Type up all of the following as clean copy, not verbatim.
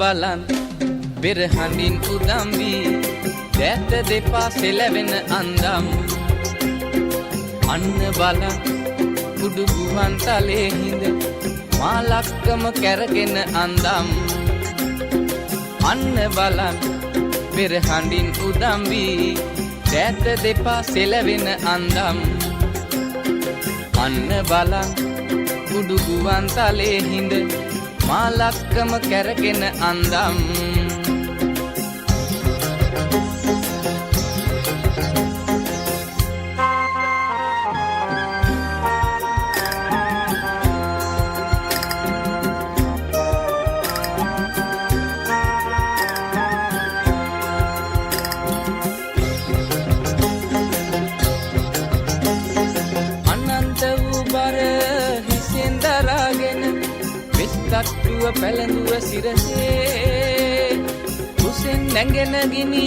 බලන් පෙරහඬින් උදම් වී දැත දෙපා සෙලවෙන අන්දම් අන්න බලන් කුඩු ගුවන් තලේ හිඳ මා ලක්කම කැරගෙන අන්දම් අන්න බලන් පෙරහඬින් උදම් වී දැත දෙපා සෙලවෙන අන්දම් අන්න බලන් කුඩු ගුවන් තලේ හිඳ මා ලක්කම කැරගෙන අන්දම් තට්ටුව පැළඳුව සිරසේ කුසෙන් නැගෙන ගිනි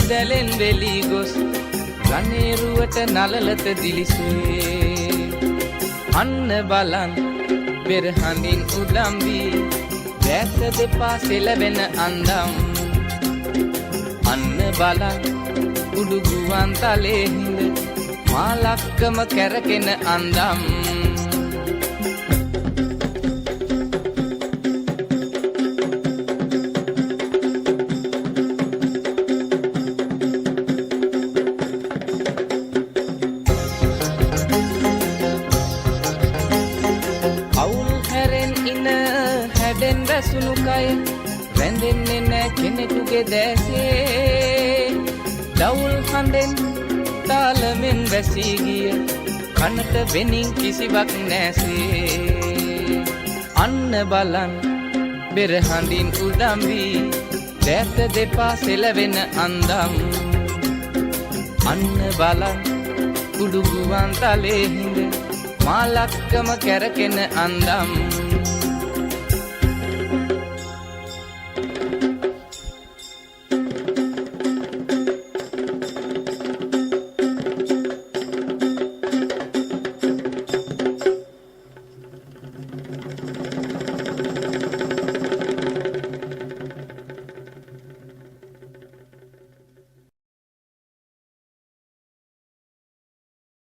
දැලෙන් වෙලී ගොස් රණේරුවට නලලත දිලිසේ අන්න බලන් පෙරහඬින් උදම් වී දැත දෙපා සෙලවෙන අන්දම් අන්න බලන් උඩු ගුවන් තලේ හිඳ මා ලක්කම කැරගෙන අන්දම් සුණු කය රැඳෙන්නේ නැ කෙනෙකුගේ දැසේ දවුල් හඬෙන් තාලමෙන් වැසී ගිය කනට වෙනින් කිසිවක් නැසේ අන්න බලන් පෙරහඬින් උදම් වී දැත දෙපා සෙලවෙන අන්දම් අන්න බලන් කුඩු ගුවන් තලේ හිඳ මා ලක්කම කැරගෙන අන්දම්